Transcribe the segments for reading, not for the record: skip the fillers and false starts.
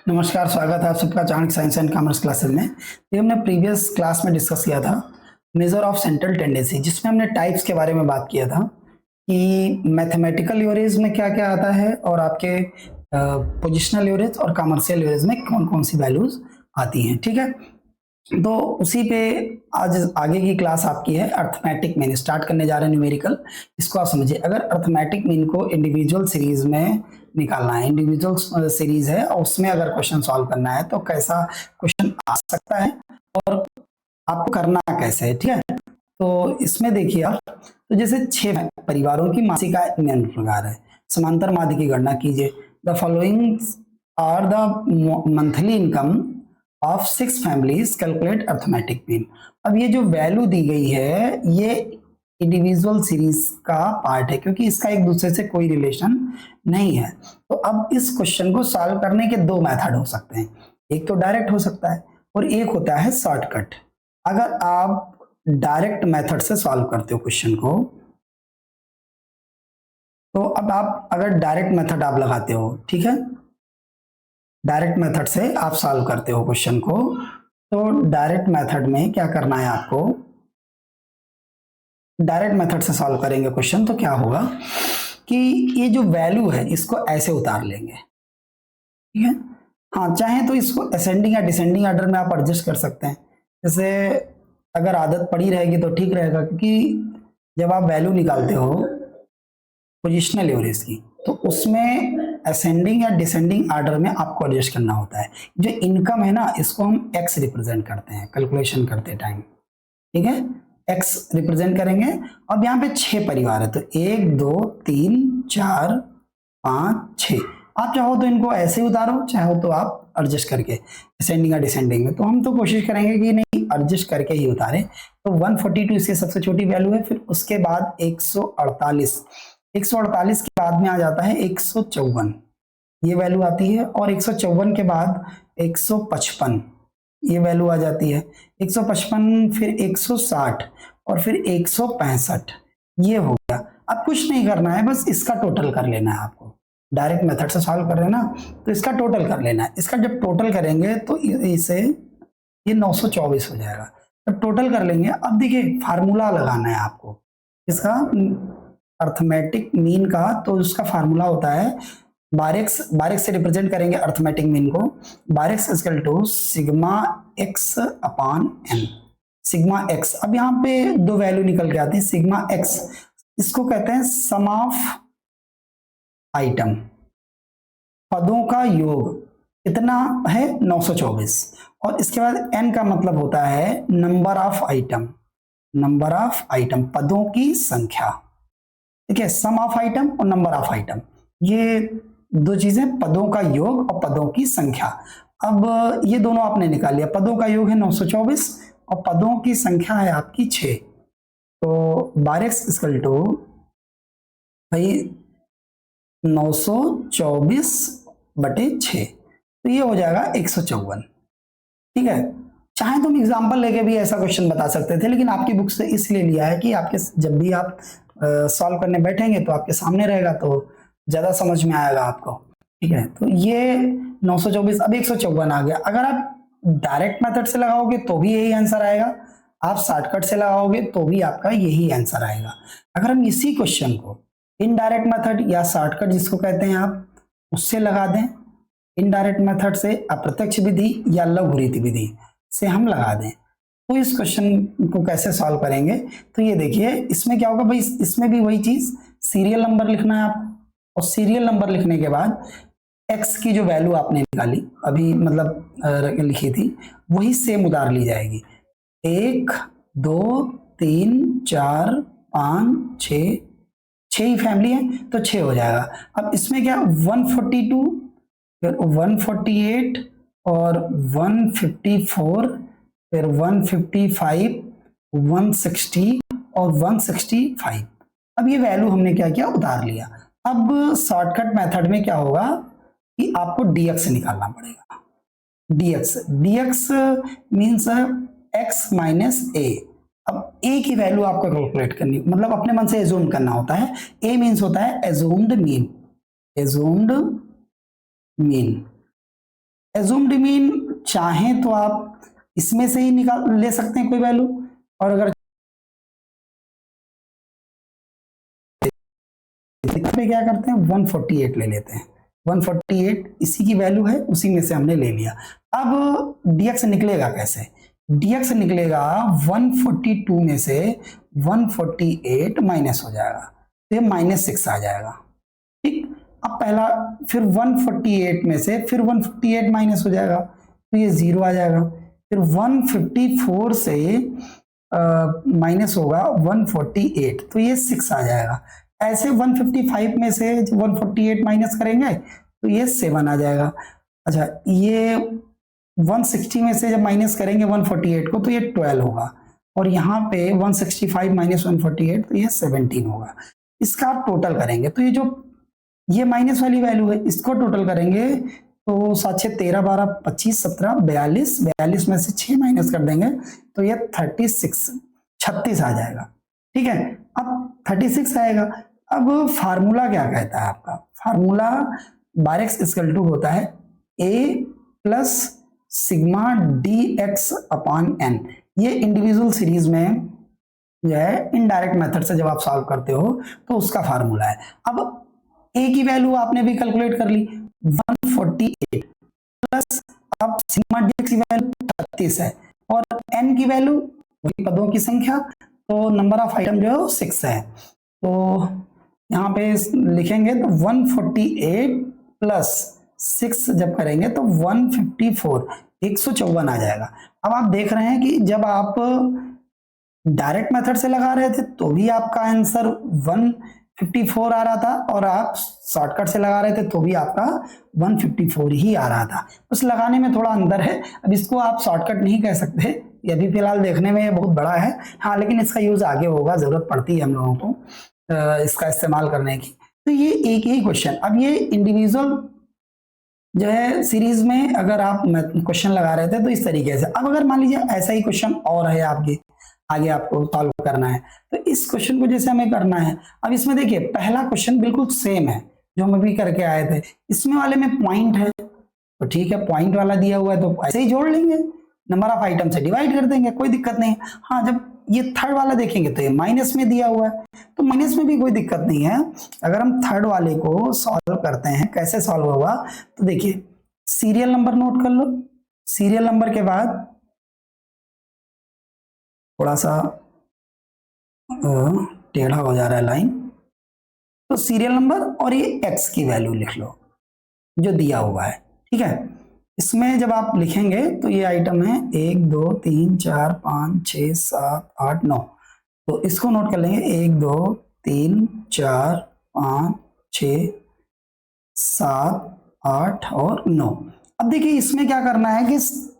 नमस्कार, स्वागत है आप सबका Chanakya science and commerce classes में। ये हमने प्रीवियस क्लास में डिस्कस किया था मेजर ऑफ सेंट्रल टेंडेंसी, जिसमें हमने टाइप्स के बारे में बात किया था कि मैथमेटिकल लीवरेज में क्या क्या आता है और आपके पोजिशनल लीवरेज और कमर्शियल लीवरेज में कौन कौन सी वैल्यूज आती हैं। ठीक है, तो उसी पे आज आगे की क्लास आपकी है अर्थमेटिक मीन। स्टार्ट करने जा रहे हैं न्यूमेरिकल। इसको आप समझिए, अगर अर्थमेटिक मीन को इंडिविजुअल सीरीज में निकालना है, इंडिविजुअल सीरीज है और उसमें अगर क्वेश्चन सॉल्व करना है तो कैसा क्वेश्चन आ सकता है और आपको करना कैसे है। ठीक है, तो इसमें देखिए आप, तो जैसे 6 परिवारों की मासिक आय निम्न प्रकार है। समांतर माध्य की गणना कीजिए। The following are the monthly income of 6 families, calculate arithmetic mean. अब ये जो वैल्यू दी गई है ये इंडिविजुअल सीरीज का पार्ट है, क्योंकि इसका एक दूसरे से कोई रिलेशन नहीं है। तो अब इस क्वेश्चन को सॉल्व करने के 2 मेथड हो सकते हैं। एक तो डायरेक्ट हो सकता है और एक होता है शॉर्टकट। अगर आप डायरेक्ट मेथड से सॉल्व करते हो क्वेश्चन को, तो अब आप अगर डायरेक्ट मेथड आप लगाते हो, ठीक है, डायरेक्ट मेथड से आप सॉल्व करते हो क्वेश्चन को, तो डायरेक्ट मेथड में क्या करना है आपको, डायरेक्ट मेथड से सॉल्व करेंगे क्वेश्चन तो क्या होगा कि ये जो वैल्यू है इसको ऐसे उतार लेंगे। ठीक है, हाँ, चाहे तो इसको असेंडिंग या डिसेंडिंग ऑर्डर में आप एडजस्ट कर सकते हैं। जैसे अगर आदत पड़ी रहेगी तो ठीक रहेगा, क्योंकि जब आप वैल्यू निकालते हो पोजिशनल लीवरेज की तो उसमें असेंडिंग या डिसेंडिंग ऑर्डर में आपको एडजस्ट करना होता है। जो इनकम है ना, इसको हम एक्स रिप्रेजेंट करते हैं कैलकुलेशन करते टाइम। ठीक है, एक्स रिप्रेजेंट करेंगे। अब यहाँ पे 6 परिवार है, तो 1 2 3 4 5 6। आप चाहो तो इनको ऐसे ही उतारो, चाहो तो आप एडजस्ट करके असेंडिंग या डिसेंडिंग में। तो हम तो कोशिश करेंगे कि नहीं, एडजस्ट करके ही उतारे। तो 142 इससे सबसे छोटी वैल्यू है। फिर उसके बाद 148 के बाद में आ जाता है 154, ये वैल्यू आती है। और 154 के बाद 155 ये वैल्यू आ जाती है। 155 फिर 160 और फिर 165 ये हो गया। अब कुछ नहीं करना है, बस इसका टोटल कर लेना है आपको। डायरेक्ट मेथड से सॉल्व कर रहे हैं ना, तो इसका टोटल कर लेना है। इसका जब टोटल करेंगे तो इसे ये 924 हो जाएगा। जब टोटल कर लेंगे, अब देखिए फार्मूला लगाना है आपको इसका अर्थमेटिक मीन का। तो उसका फार्मूला होता है बारेक्स से रिप्रेजेंट करेंगे अर्थमेटिक मीन को। Bar x equal to sigma x upon n. Sigma x, अब यहाँ पे 2 वैल्यू निकल के आती है। सिग्मा एक्स इसको कहते हैं सम ऑफ आइटम, पदों का योग कितना है 924। और इसके बाद एन का मतलब होता है नंबर ऑफ आइटम, पदों की संख्या। ठीक है, सम ऑफ आइटम और नंबर ऑफ आइटम, ये 2 चीजें, पदों का योग और पदों की संख्या। अब ये दोनों आपने निकाल लिया। पदों का योग है 924 और पदों की संख्या है आपकी 6। तो बारेक्स इक्वल टू भाई 924/6, तो ये हो जाएगा 154। ठीक है, चाहे तो हम एग्जाम्पल लेके भी ऐसा क्वेश्चन बता सकते थे, लेकिन आपकी बुक से इसलिए लिया है कि आपके जब भी आप सॉल्व करने बैठेंगे तो आपके सामने रहेगा, तो ज्यादा समझ में आएगा आपको। ठीक है, तो ये 924, अब 154 आ गया। अगर आप डायरेक्ट मेथड से लगाओगे तो भी यही आंसर आएगा, आप शॉर्टकट से लगाओगे तो भी आपका यही आंसर आएगा। अगर हम इसी क्वेश्चन को इनडायरेक्ट मेथड या शॉर्टकट जिसको कहते हैं आप, उससे लगा दें, इनडायरेक्ट मेथड से अप्रत्यक्ष विधि या लघुरीति विधि से हम लगा दें, तो इस क्वेश्चन को कैसे सॉल्व करेंगे। तो ये देखिए, इसमें क्या होगा भाई, इसमें भी वही चीज, सीरियल नंबर लिखना है आपको। और सीरियल नंबर लिखने के बाद एक्स की जो वैल्यू आपने निकाली अभी, मतलब लिखी थी, वही सेम उतार ली जाएगी। 1 2 3 4 5 6 ही फैमिली है तो 6 हो जाएगा। अब इसमें क्या 142 फिर 148 और 154 फिर 155 160 और 165। अब ये वैल्यू हमने क्या किया, उतार लिया। अब शॉर्टकट मेथड में क्या होगा कि आपको dx निकालना पड़ेगा। dx means x minus a। अब a की वैल्यू आपको कैलकुलेट करनी, मतलब अपने मन से एज्यूम करना होता है। a मीन्स होता है एज्यूम्ड मीन, एज्यूम्ड मीन चाहें तो आप इसमें से ही निकाल ले सकते हैं कोई वैल्यू, और अगर पे क्या करते हैं 148 ले लेते हैं। 148 इसी की वैल्यू है, उसी में से हमने ले लिया। अब dx निकलेगा कैसे? dx निकलेगा 142 में से 148 माइनस हो जाएगा, तो ये -6 आ जाएगा। ठीक, अब पहला फिर 148 में से फिर 148 माइनस हो जाएगा, तो ये 0 आ जाएगा। फिर 154 से माइनस होगा 148, तो ये 6 आ जाएगा। ऐसे 155 में से 148 माइनस करेंगे तो ये 7 आ जाएगा। अच्छा, ये 160 में से जब माइनस करेंगे 148 को तो ये 12 होगा, और यहाँ पे 165 माइनस 148 तो ये 17 होगा। इसका आप टोटल करेंगे तो ये जो ये माइनस वाली वैल्यू है इसको टोटल करेंगे तो 7 6 13 12 25 17 42, 42 में से 6 माइनस कर देंगे तो ये 36 आ जाएगा। ठीक है, अब 36 आएगा। अब फार्मूला क्या कहता है आपका? Formula bar x equal to होता है a plus sigma dx upon n। ये इंडिविजुअल सीरीज में जो है इनडायरेक्ट मेथड से जब आप सॉल्व करते हो तो उसका फार्मूला है। अब a की वैल्यू आपने भी कैलकुलेट कर ली 148 प्लस अब सिग्मा dx की वैल्यू 36 है, और n की वैल्यू वही पदों की संख्या, तो नंबर ऑफ आइटम जो है 6 है। तो यहाँ पे लिखेंगे तो 148 प्लस 6 जब करेंगे तो 154 154 आ जाएगा। अब आप देख रहे हैं कि जब आप डायरेक्ट मेथड से लगा रहे थे तो भी आपका आंसर 154 आ रहा था, और आप शॉर्टकट से लगा रहे थे तो भी आपका 154 ही आ रहा था। उस लगाने में थोड़ा अंदर है। अब इसको आप शॉर्टकट नहीं कह सकते, ये भी फिलहाल देखने में ये बहुत बड़ा है। हाँ, लेकिन इसका यूज आगे होगा, जरूरत पड़ती है हम लोगों को इसका इस्तेमाल करने की। तो ये एक ही क्वेश्चन। अब ये इंडिविजुअल जो है सीरीज में अगर आप क्वेश्चन लगा रहे थे तो इस तरीके से। अब अगर मान लीजिए ऐसा ही क्वेश्चन और है आपके आगे, आपको सॉल्व करना है, तो इस क्वेश्चन को जैसे हमें करना है। अब इसमें देखिए पहला क्वेश्चन बिल्कुल सेम है जो हम अभी करके आए थे। इसमें वाले में पॉइंट है तो ठीक है, पॉइंट वाला दिया हुआ है तो ऐसे ही जोड़ लेंगे, नंबर ऑफ आइटम से डिवाइड कर देंगे, कोई दिक्कत नहीं। हाँ, जब ये थर्ड वाला देखेंगे तो ये माइनस में दिया हुआ है तो माइनस में भी कोई दिक्कत नहीं है। अगर हम थर्ड वाले को सॉल्व करते हैं, कैसे सॉल्व होगा तो देखिए, सीरियल नंबर नोट कर लो। सीरियल नंबर के बाद थोड़ा सा टेढ़ा हो जा रहा है लाइन, तो सीरियल नंबर और ये एक्स की वैल्यू लिख लो जो दिया हुआ है। ठीक है, इसमें जब आप लिखेंगे तो ये आइटम है 1 2 3 4 5 6 7 8 9, तो इसको नोट कर लेंगे 1 2 3 4 5 6 7 8 और 9। अब देखिए इसमें क्या करना है कि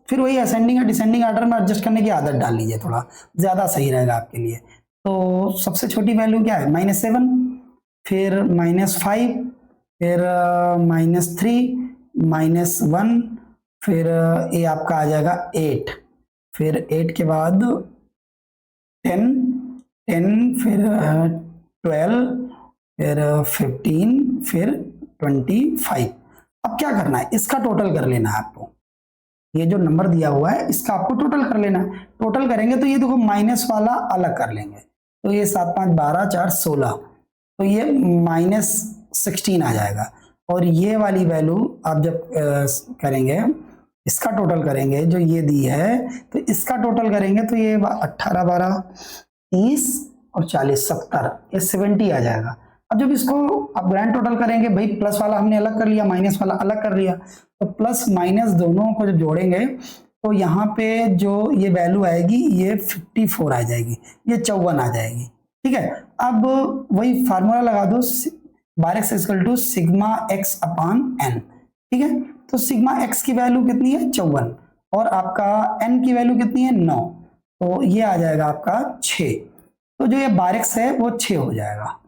फिर वही असेंडिंग या डिसेंडिंग ऑर्डर में एडजस्ट करने की आदत डाल लीजिए, थोड़ा ज्यादा सही रहेगा आपके लिए। तो सबसे छोटी वैल्यू क्या है -7, फिर -5, फिर -3, -1, फिर ये आपका आ जाएगा 8, फिर 8 के बाद 10, फिर 12, फिर 15, फिर 25। अब क्या करना है, इसका टोटल कर लेना है आपको। ये जो नंबर दिया हुआ है इसका आपको टोटल कर लेना है। टोटल करेंगे तो ये देखो माइनस वाला अलग कर लेंगे, तो ये 7 5 12 4 16, तो ये -16 आ जाएगा। और ये वाली वैल्यू आप जब करेंगे, इसका टोटल करेंगे जो ये दी है, तो इसका टोटल करेंगे तो ये 18 12 30 और 40 70, ये 70 आ जाएगा। अब जब इसको आप ग्रैंड टोटल करेंगे, भाई प्लस वाला हमने अलग कर लिया, माइनस वाला अलग कर लिया, तो प्लस माइनस दोनों को जब जोड़ेंगे तो यहाँ पे जो ये वैल्यू आएगी ये 54 आ जाएगी, ये 54 आ जाएगी। ठीक है, अब वही फार्मूला लगा दो, bar x equal to sigma x upon n. ठीक है, तो सिग्मा एक्स की वैल्यू कितनी है 54, और आपका एन की वैल्यू कितनी है 9, तो ये आ जाएगा आपका 6। तो जो ये बार एक्स है वो 6 हो जाएगा।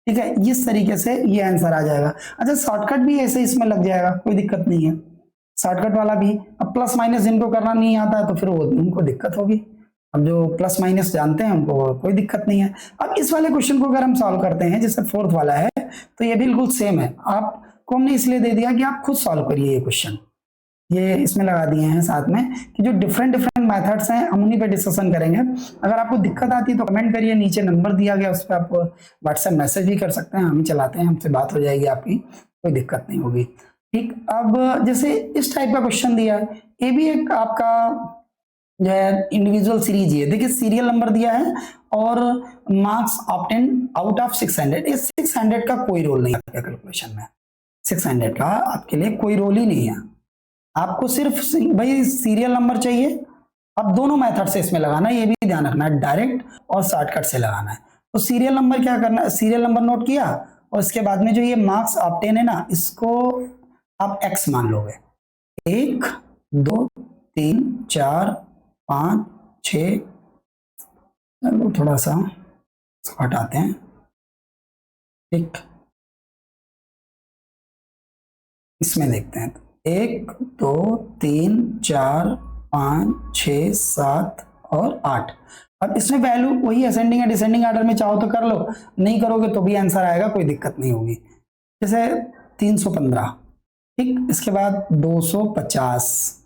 ठीक है, इस तरीके से ये आंसर आ जाएगा। अच्छा, शॉर्टकट भी ऐसे इसमें लग जाएगा, कोई दिक्कत नहीं है, शॉर्टकट वाला भी। अब प्लस माइनस जिनको करना नहीं आता है तो फिर वो उनको दिक्कत होगी। अब जो प्लस माइनस जानते हैं उनको कोई दिक्कत नहीं है। अब इस वाले क्वेश्चन को अगर हम सॉल्व करते हैं, जैसे फोर्थ वाला है, तो ये बिल्कुल सेम है। आपको हमने इसलिए दे दिया कि आप खुद सॉल्व करिए ये क्वेश्चन, ये इसमें लगा दिए हैं साथ में कि जो डिफरेंट मेथड्स हैं हम उन्हीं पे डिस्कशन करेंगे। अगर आपको दिक्कत आती है तो कमेंट करिए, नीचे नंबर दिया गया उस पर आप व्हाट्सएप मैसेज भी कर सकते हैं, हम ही चलाते हैं, हमसे बात हो जाएगी आपकी, कोई दिक्कत नहीं होगी। ठीक, अब जैसे इस टाइप का क्वेश्चन दिया है, ये भी एक आपका जो है इंडिविजुअल सीरीज ही है। देखिए सीरियल नंबर दिया है और मार्क्स ऑब्टेन आउट ऑफ 600। इस 600 का कोई रोल नहीं है कैलकुलेशन में, 600 का आपके लिए कोई रोल ही नहीं है। आपको सिर्फ भाई सीरियल नंबर चाहिए, अब दोनों मेथड से इसमें लगाना है, ये भी ध्यान रखना है, डायरेक्ट और शॉर्टकट से लगाना है। तो सीरियल नंबर क्या करना है, सीरियल नंबर नोट किया और इसके बाद में जो ये मार्क्स ऑब्टेन है ना, इसको आप x मान लोगे, 1 2 3 4 5 6, चलो थोड़ा सा हटाते हैं। ठीक, इसमें देखते हैं, 1 2 3 4 5 6 7 और 8। अब इसमें वैल्यू वही असेंडिंग या डिसेंडिंग ऑर्डर में चाहो तो कर लो, नहीं करोगे तो भी आंसर आएगा, कोई दिक्कत नहीं होगी। जैसे 315, ठीक, इसके बाद 250,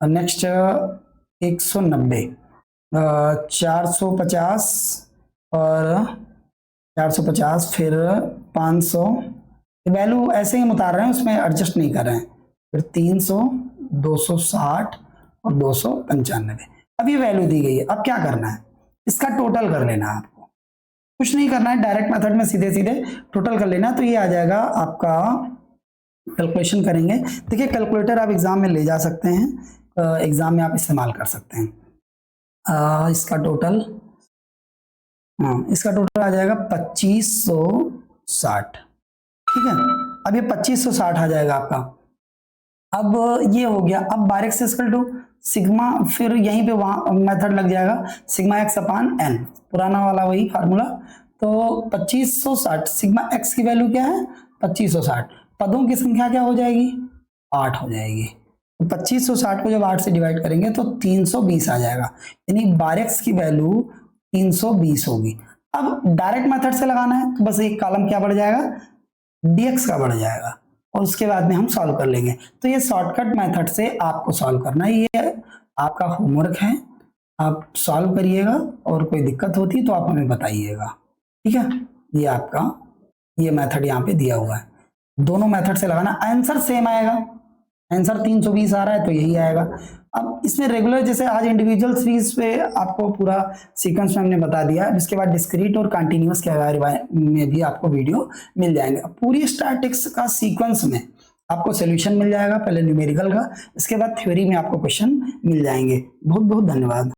नेक्स्ट 190, 450 और 450, फिर 500, वैल्यू ऐसे ही हम उतार रहे हैं, उसमें एडजस्ट नहीं कर रहे हैं। फिर 300, 260 और 295। अब ये वैल्यू दी गई है, अब क्या करना है, इसका टोटल कर लेना है आपको, कुछ नहीं करना है, डायरेक्ट मेथड में सीधे सीधे टोटल कर लेना। तो ये आ जाएगा आपका, कैलकुलेशन करेंगे। देखिए कैलकुलेटर आप एग्जाम में ले जा सकते हैं, एग्जाम में आप इस्तेमाल कर सकते हैं। इसका टोटल, हाँ इसका टोटल आ जाएगा 2560। ठीक है, अब ये 2560 आ जाएगा आपका। अब ये हो गया, अब बार एक्स इक्वल टू सिग्मा, फिर यहीं पे वहां मेथड लग जाएगा, सिग्मा एक्स अपान एन, पुराना वाला वही फार्मूला। तो 2560, सिग्मा एक्स की वैल्यू क्या है 2560, पदों की संख्या क्या हो जाएगी 8 हो जाएगी। तो 2560 को जब 8 से डिवाइड करेंगे तो 320 आ जाएगा, यानी बार एक्स की वैल्यू 320 होगी। अब डायरेक्ट मेथड से लगाना है तो बस एक कॉलम क्या बढ़ जाएगा, dx का बढ़ जाएगा, और उसके बाद में हम सॉल्व कर लेंगे। तो ये शॉर्टकट मेथड से आपको सॉल्व करना है, ये आपका होमवर्क है, आप सॉल्व करिएगा और कोई दिक्कत होती तो आप हमें बताइएगा। ठीक है, ये आपका ये मेथड यहाँ पे दिया हुआ है, दोनों मेथड से लगाना, आंसर सेम आएगा, आंसर 320 आ रहा है तो यही आएगा। अब इसमें रेगुलर, जैसे आज इंडिविजुअल सीरीज पे आपको पूरा सीक्वेंस में हमने बता दिया, जिसके बाद डिस्क्रीट और कंटिन्यूअस के बारे में भी आपको वीडियो मिल जाएंगे। पूरी स्टैटिक्स का सीक्वेंस में आपको सॉल्यूशन मिल जाएगा, पहले न्यूमेरिकल का, इसके बाद थ्योरी में आपको क्वेश्चन मिल जाएंगे। बहुत बहुत धन्यवाद।